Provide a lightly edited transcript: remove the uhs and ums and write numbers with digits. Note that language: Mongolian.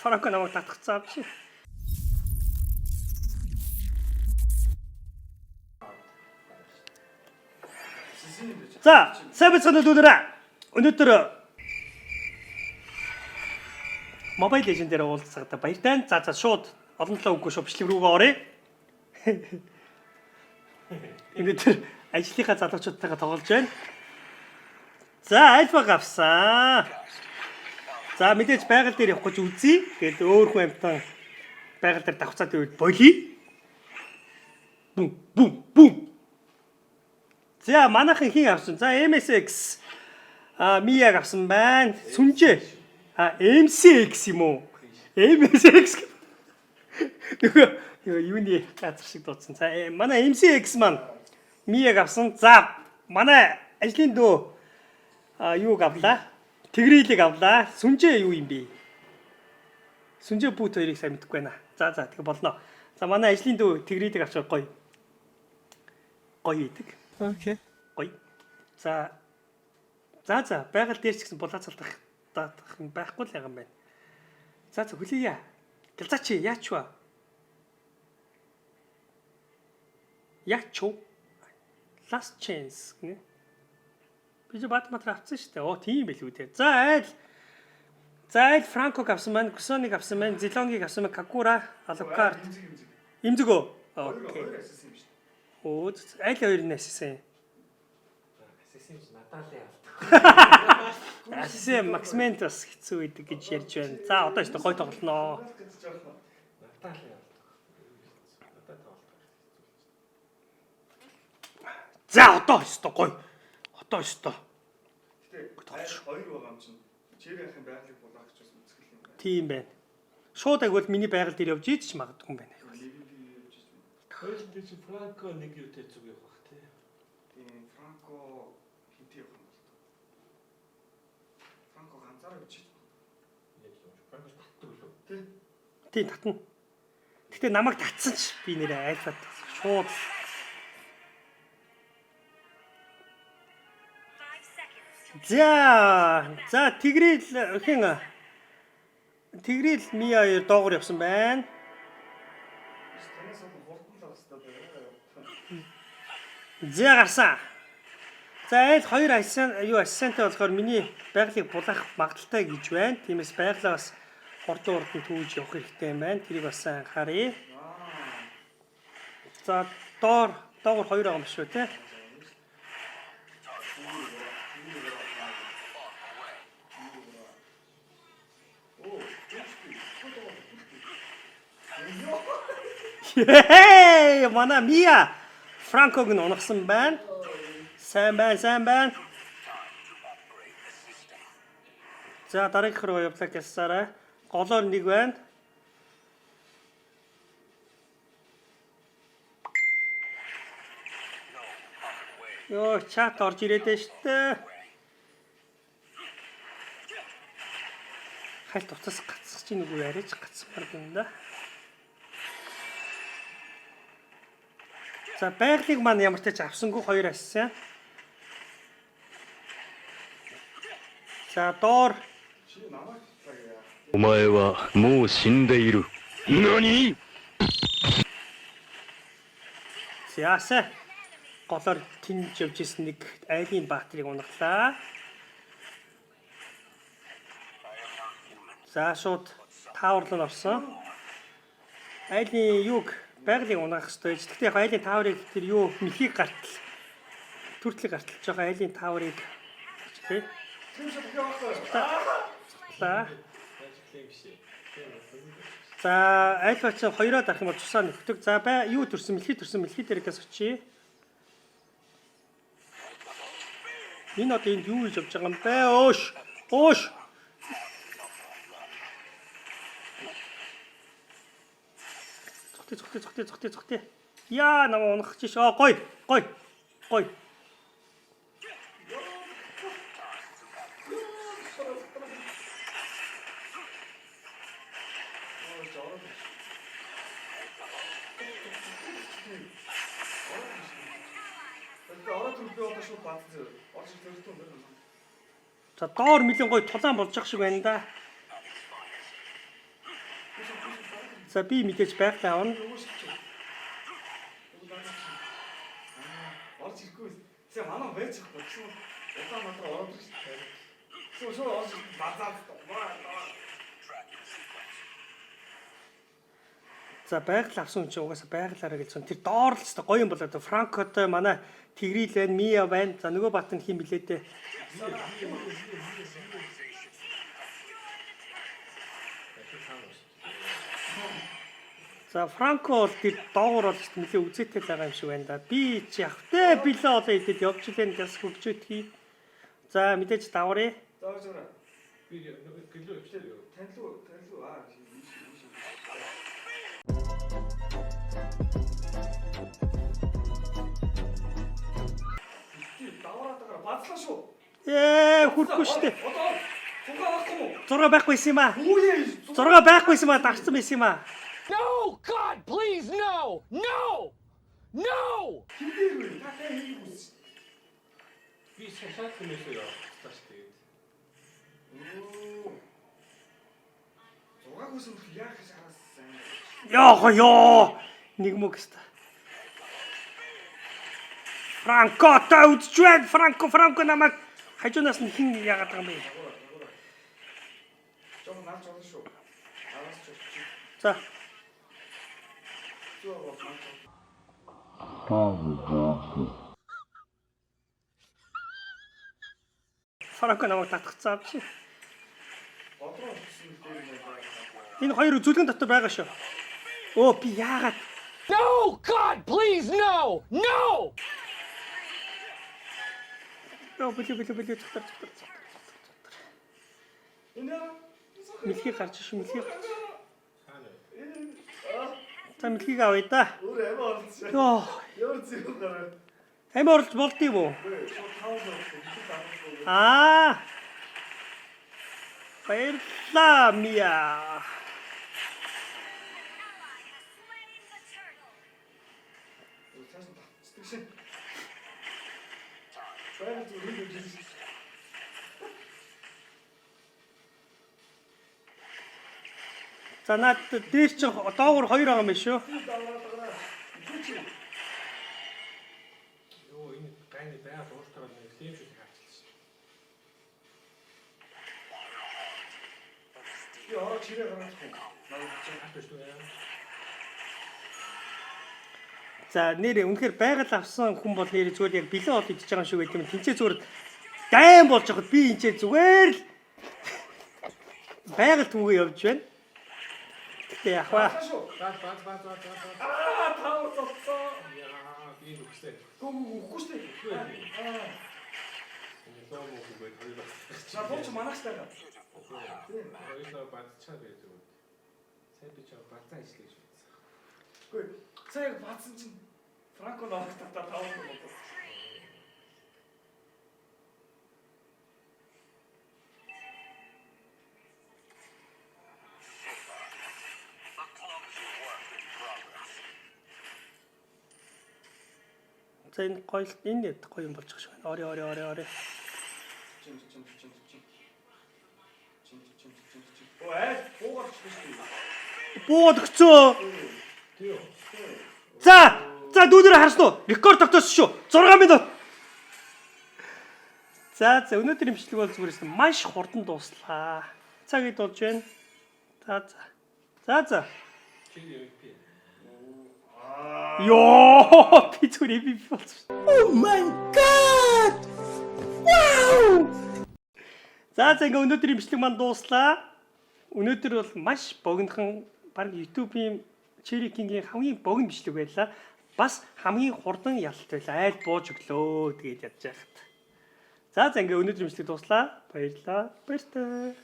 Франко намайг татгацсан биш. За, сайн байцгаана уу дүүнэрээ. Өнөөдөр Mobile Legends дээр уулзсахдаа баяртай. За шууд олон талаа үгүй шүү бичлэг рүүгээ оръё. Өнөөдөр ажлынхаа залуучуудтайгаа тоглож байна. За, альфа гавсан. За, мэдээж байгаль дээр явах гэж үзье. Тэгээд өөр хүн амтан байгаль дээр давхцаад ивэл болий. Бум. За, манайхан хин авсан. За, MSX Mia авсан байна. Сүнжээ. MCX юм уу? MSX. Нөгөө юуны газар шиг дуудсан. За, манай MCX маань Mia авсан. За, манай ажлын дөө юуг авлаа? Тэгрэлийг авлаа. Сүнжээ юу юм бэ? Сүнжээ бүүт хоёрыг сайн мэдэхгүй байна. За, тэгээ болно. За, манай ажлын дөө тэгрэлийг авчаар гоё идэг. Окей. Гоё. За, байгаль дээр ч гэсэн булаацалдах байхгүй л юм байна. За, хүлээе. Гэлзаач яач вэ? Яачуу. Last chance гэнэ. Би ч Батматар авсан шүү дээ. Оо, тийм байл үү те. За, айл Франко авсан байна, Гусоныг авсан байна, Зелонгийг авсан байна, Какура, Алукард. Имзэг үү? Окей. Оо, айл хоёр нь ассан. Ассан ч надаалаа авдаг. Ассан Максимент бас хэцүү байдаг гэж ярьж байна. За, одоо ч гой тоглоно. Надаалаа авдаг. Надад тоглох. За, одоо өстө гой. Одоо өстө. Гэтэ хоёр байгаа юм чинь. Чири ахын байгалыг булаах гэж бас үзэх юм байна. Тийм байна. Шууд агвал миний байгаль дээр явж ийж магадгүй юм байна. Хоёул би чи Франко нэг юутэй зүг явах бах тий. Тийм Франко хинтэй явах юм бол. Франко ганцаараа явж байна. Яг юм. Франко татдаг лөө. Тий. Тийм татна. Гэтэ намайг татсан ч би нэрээ айлфад шууд. За Тэгрэл Мия хоёр доогор явсан байна. Танаас бол хурдан л авах хэрэгтэй байна. За гарсан. За айл хоёр ассистенттэй болохоор миний байгалыг булаах магадaltaй гэж байна. Тиймээс байгалаа бас хурдан түүж явах хэрэгтэй юм байна. Тэрийг бас анхааръя. За доогор хоёр байгаа юм шүү те. Манай Мия Франког нь унагсан байна. Сайн байна. За дараагийнх руу явлаа гэсээрээ голоор нэг байна. Йоо, чат орж ирээд байна шүү дээ. Хальт утас гацсах чинь үгүй яриач гацмаар юм да. За байгалыг маань ямар ч тач авсангүй хоёр ассан. За доор お前はもう死んでいる。何？ Яасан голоор тэнж явж исэн нэг айлын баатрийг унаглаа. За шууд тааварлал орсон. Айлын юг байгалыг унаах хэрэгтэй. Гэхдээ яг айлын тааврыг тэр юу мэлхийг гартал. Түртлийг гарталж байгаа айлын тааврыг тий. За айлбач хоёроо дарах юм бол тусаа нөхдөг. За юу төрсөн мэлхий дээрээс очие. Энэ одоо энд юу хийж явж байгаа юм бэ? Өөш. Цогтой. Яа намаа унах чиш. Гой. би одоо шууд бац зөө. Орж ирэх хэрэгтэй юм байна. За доор нэлен гоё тулаан болж ах шиг байна да. За би мэдээж байглаа авна. Орж ирэхгүй. Сэ манай байж ихгүй. Шууд удаан матраа ороод ирж байна. Шууд орж бацаад. За байгаль авсан хүн чинь угаасаа байгалаараа гэсэн. Тэр доор л өстой гоё юм болоо. Франкотой манай Тигрил байна, Мия байна. За нөгөө бат нь хин блээ дээ. За Франко бол тэр доогор бол өстой нэлээ үзээтэй байгаа юм шиг байна да. Би чи явахтай билээ одоо идэд явж илэн бас хөгжөөдгий. За мэдээж даврыг. За зураа. Би гэлөө өвчтэй. Танилуу аа. Даваараатаа бацлаа шүү. Хүрхгүй штэ. Одоо цугаа байхгүй юу? 6 байхгүйсэн юм аа. Үгүй 6 байхгүйсэн юм аа. Дарцсан байсан юм аа. No! God, please, no! No! No! хинээр вэ? Та хийх үс. Би шашаат юмсоо яа. Тааш тэгээд. Зугааг үс яах гэж харасан. Ёо. Нэг мөг өстой. Франко таудчвэн Франко намайг хажуунаас нь хин яагаад байгаа юм бэ? Жоо наач болно шүү. Араас ч. За. Франко намайг татгацсан биш. Бодроо гэсэн дээр нэг байна. Энэ хоёр зүлгэн дотор байгаа шүү. Оо би яагаад? No! God, please, no! No! Оо билээ цогтор. Энэ Мэлхий гарч шүү мэлхий. Хаана. За мэлхийг авъя да. өөр амиа орсон. Ёо. Ямар зүйл гараа. Амиа орлож болд юм уу? Шууд таавал гэдэг. Аа. Баярлалаа Мия. За наад дээр чи доогор 2 байгаа юм шүү. Йоо энэ гайны байга дууртаа нэг тийм шиг хаачихсан. Яа чирээ гараад байна. Хаачих шүү яа. За нэр үнэхээр байгаль авсан хүн бол нэр зүгээр яг бэлэн ол идчихэж байгаа юм шиг байт юм. Тинцээ зүгээр дайм болж хахад би энэ зүгээр л байгаль түнгээ явж байна. Гэтэ яг ба. Бац. Аа таавал цоцсон. Яа би нүхсээ. Үгүй шүү дээ. Энэ лоо мөөгөө хоёроо. За бууч манаач тайгаа. Хоёроо бацчаа байж үү. Сайн би чаа бацаа ажиллаж байна. Үгүй сая бацсан чинь Франко навах татаа таавал болов. За энэ гоё энэ гоё юм болж байгаа шүү. Орой. Чин. Оо буугаад шүү дээ. Бууд өгцөө. Тийм. За дүүнээр харсан уу? Рекорд тогтоосон шүү. 6 минут. За өнөөдрийн бичлэг бол зүгээрээс маш хурдан дууслаа. Цагийг болж байна. За. Чи MVP. Йоо, би зүгээр MVP болсон. Oh my God! Wow! За ингээ өнөөдрийн бичлэг маань дууслаа. Өнөөдөр бол маш богинохан баг YouTube-ийн Cherry King-ийн хамгийн богино бичлэг байлаа. Бас хамгийн хурдан ялалт байлаа. Айл бууж өглөө тэгээд ядж яхад. За ингээ өнөөдрийн бичлэг дууслаа. Баярлалаа. Баяртай.